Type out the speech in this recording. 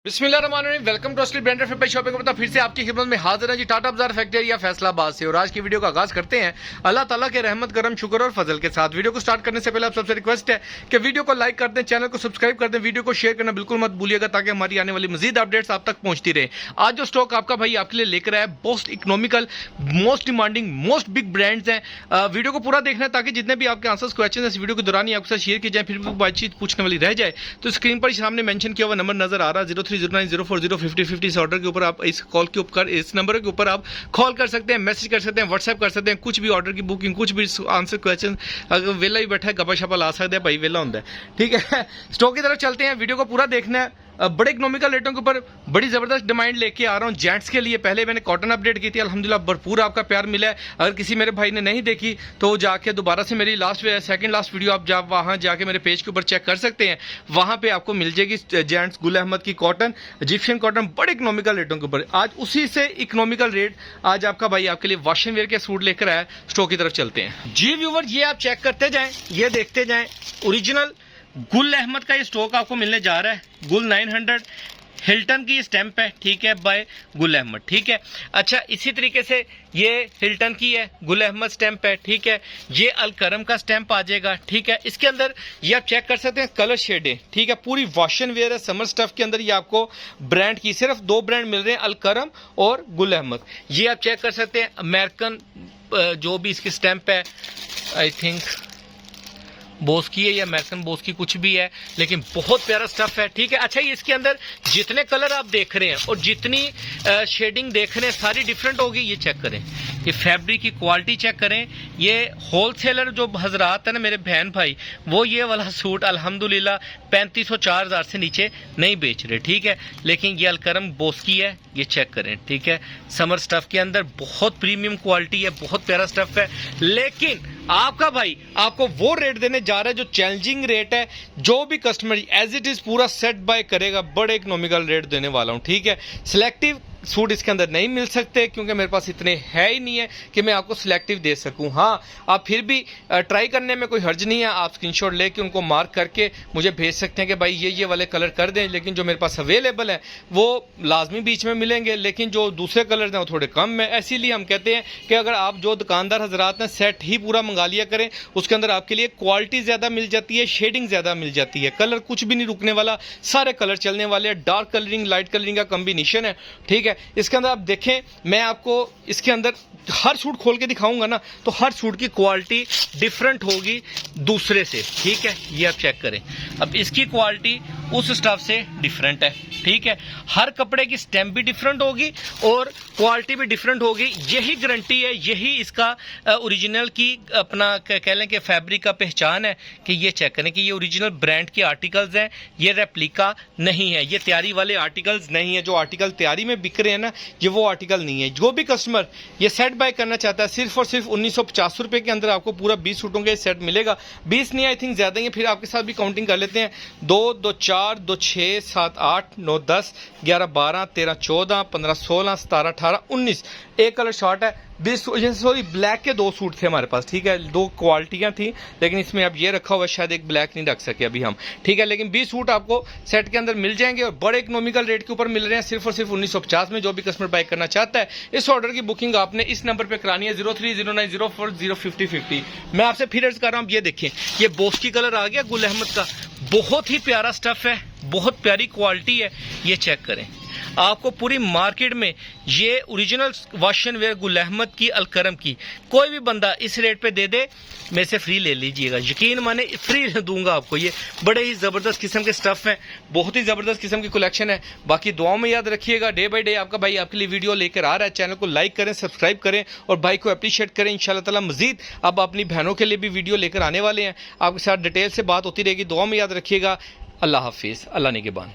बिस्मिल्लाहिर्रहमानिर्रहीम। Welcome to असली branded factory shopping का फिर से आपकी खिदमत में हाजिर है जी, टाटा बाजार फैक्ट्री या फैसलाबाद से। और आज की वीडियो का आगाज करते हैं अल्लाह ताला के रहमत करम शुक्र और फजल के साथ। वीडियो को स्टार्ट करने से पहले आप सबसे रिक्वेस्ट है कि वीडियो को लाइक कर दें, चैनल को सब्सक्राइब कर दें, वीडियो को शेयर करना बिल्कुल मत भूलिएगा ताकि हमारी आने वाली मजीद अपडेट्स आप तक पहुंचती रहे। आज जो स्टॉक आपका भाई आपके लिए लेकर आया most economical, most demanding, most big brands हैं। वीडियो को पूरा देखना है ताकि जितने भी आपके आंसर्स क्वेश्चन इस वीडियो के दौरान ही आपके साथ शेयर किए जाए, फिर भी बातचीत पूछने वाली रह जाए तो स्क्रीन पर सामने मेंशन किया हुआ नंबर नजर आ रहा है 030904055050। इस ऑर्डर के ऊपर आप इस कॉल के ऊपर इस नंबर के ऊपर आप कॉल कर सकते हैं, मैसेज कर सकते हैं, व्हाट्सएप कर सकते हैं। कुछ भी ऑर्डर की बुकिंग, कुछ भी आंसर क्वेश्चन, अगर वेला ही बैठा है गपा शपा ला सकते हैं भाई, वेला होता है। ठीक है, स्टॉक की तरफ चलते हैं, वीडियो को पूरा देखना है। बड़े इकोनॉमिकल रेटों के ऊपर बड़ी जबरदस्त डिमांड लेके आ रहा हूं जेंट्स के लिए। पहले मैंने कॉटन अपडेट की थी, अल्हम्दुलिल्लाह भरपूर आपका प्यार मिला है। अगर किसी मेरे भाई ने नहीं देखी तो जाके दोबारा से मेरी सेकंड लास्ट वीडियो आप वहां जाके मेरे पेज के ऊपर चेक कर सकते हैं। वहां पे आपको मिल जाएगी जेंट्स गुल अहमद की कॉटन, इजिप्शियन कॉटन, बड़े इकोनॉमिकल रेटों के ऊपर। आज उसी से इकोनॉमिकल रेट आज आपका भाई आपके लिए वॉशिंग वेयर के सूट लेकर आया। स्टॉक की तरफ चलते हैं जी व्यूवर, ये आप चेक करते जाएं, ये देखते जाएं। ओरिजिनल गुल अहमद का ये स्टॉक आपको मिलने जा रहा है। गुल 900 हिल्टन की स्टैंप है, ठीक है, बाय गुल अहमद। ठीक है, अच्छा इसी तरीके से ये हिल्टन की है, गुल अहमद स्टैंप है। ठीक है, ये अलकरम का स्टैंप आ जाएगा। ठीक है, इसके अंदर ये आप चेक कर सकते हैं कलर शेडें। ठीक है, पूरी वॉशन वेयर है, समर स्टफ के अंदर ये आपको ब्रांड की सिर्फ दो ब्रांड मिल रहे हैं, अलकरम और गुल अहमद। ये आप चेक कर सकते हैं अमेरिकन जो भी इसकी स्टैंप है, आई थिंक बोस की है या अमेरिकन बोस की, कुछ भी है, लेकिन बहुत प्यारा स्टफ है। ठीक है, अच्छा ये इसके अंदर जितने कलर आप देख रहे हैं और जितनी शेडिंग देख रहे हैं सारी डिफरेंट होगी। ये चेक करें, ये फैब्रिक की क्वालिटी चेक करें। ये होलसेलर जो हजरात है ना मेरे बहन भाई, वो ये वाला सूट अल्हम्दुलिल्लाह 3500-4000 से नीचे नहीं बेच रहे। ठीक है, लेकिन ये अलकरम बोस की है, ये चेक करें। ठीक है, समर स्टफ के अंदर बहुत प्रीमियम क्वालिटी है, बहुत प्यारा स्टफ है। लेकिन आपका भाई आपको वो रेट देने जा रहा है जो चैलेंजिंग रेट है। जो भी कस्टमर एज इट इज पूरा सेट बाय करेगा, बड़े इकोनॉमिकल रेट देने वाला हूं। ठीक है, सिलेक्टिव सूट इसके अंदर नहीं मिल सकते क्योंकि मेरे पास इतने है ही नहीं है कि मैं आपको सिलेक्टिव दे सकूं। हाँ, आप फिर भी ट्राई करने में कोई हर्ज नहीं है। आप स्क्रीनशॉट लेके उनको मार्क करके मुझे भेज सकते हैं कि भाई ये वाले कलर कर दें, लेकिन जो मेरे पास अवेलेबल है वो लाजमी बीच में मिलेंगे, लेकिन जो दूसरे कलर हैं वो थोड़े कम है। इसीलिए हम कहते हैं कि अगर आप जो दुकानदार हजरात हैं सेट ही पूरा मंगा लिया करें, उसके अंदर आपके लिए क्वालिटी ज़्यादा मिल जाती है, शेडिंग ज़्यादा मिल जाती है, कलर कुछ भी नहीं रुकने वाला, सारे कलर चलने वाले हैं। डार्क कलरिंग लाइट कलरिंग का कॉम्बिनेशन है। ठीक है, इसके अंदर आप देखें, मैं आपको इसके अंदर हर सूट खोल के दिखाऊंगा ना तो हर सूट की क्वालिटी डिफरेंट होगी दूसरे से। ठीक है, ये आप चेक करें। अब इसकी क्वालिटी उस स्टफ से डिफरेंट है। ठीक है, हर कपड़े की स्टैम्प भी डिफरेंट होगी और क्वालिटी भी डिफरेंट होगी। यही गारंटी है, यही इसका ओरिजिनल की अपना कह लें कि फैब्रिक का पहचान है कि ये चेक करें कि ये ओरिजिनल ब्रांड के आर्टिकल्स हैं, ये रेप्लिका नहीं है, ये तैयारी वाले आर्टिकल्स नहीं है। जो आर्टिकल तैयारी में बिक रहे हैं ना, ये वो आर्टिकल नहीं है। जो भी कस्टमर ये सेट बाय करना चाहता है, सिर्फ और सिर्फ 1950 रुपए के अंदर आपको पूरा 20 सूटों का सेट मिलेगा। 20 नहीं, आई थिंक ज्यादा ही है, फिर आपके साथ भी काउंटिंग कर लेते हैं। 2, 2, 4, 2, 6, 7, 8, 9, 10, 11, 12, 13, 14, 15, 16, 17, 18, 19। एक कलर शॉर्ट है। 20 सॉरी ब्लैक के 2 सूट थे हमारे पास। ठीक है, 2 क्वालिटियां थी, लेकिन इसमें अब ये रखा हुआ शायद एक ब्लैक नहीं रख सके अभी हम। ठीक है, लेकिन 20 सूट आपको सेट के अंदर मिल जाएंगे और बड़े इकोनॉमिकल रेट के ऊपर मिल रहे हैं, सिर्फ और सिर्फ 1950 में। जो भी कस्टमर बाय करना चाहता है, इस ऑर्डर की बुकिंग आपने इस नंबर पे करानी है 030904055050। मैं आपसे फिर अर्ज कर रहा हूँ, ये देखें, ये बोस की कलर आ गया गुल अहमद का, बहुत ही प्यारा स्टफ है, बहुत प्यारी क्वालिटी है। ये चेक करें, आपको पूरी मार्केट में ये original wash and where Gul Ahmed की अलकरम की कोई भी बंदा इस रेट पे दे दे, मेरे से फ्री ले लीजिएगा, यकीन माने फ्री दूंगा आपको। ये बड़े ही जबरदस्त किस्म के स्टफ हैं, बहुत ही जबरदस्त किस्म की कलेक्शन है। बाकी दुआओं में याद रखिएगा, डे बाय डे आपका भाई आपके लिए वीडियो लेकर आ रहा है। चैनल को लाइक करें, सब्सक्राइब करें और भाई को अप्रिशिएट करें। इंशाल्लाह ताला मजीद अब अपनी बहनों के लिए भी वीडियो लेकर आने वाले हैं, आपके साथ डिटेल से बात होती रहेगी। दुआ में याद रखिएगा। अल्लाह हाफिज़, अल्लाह निगहबान।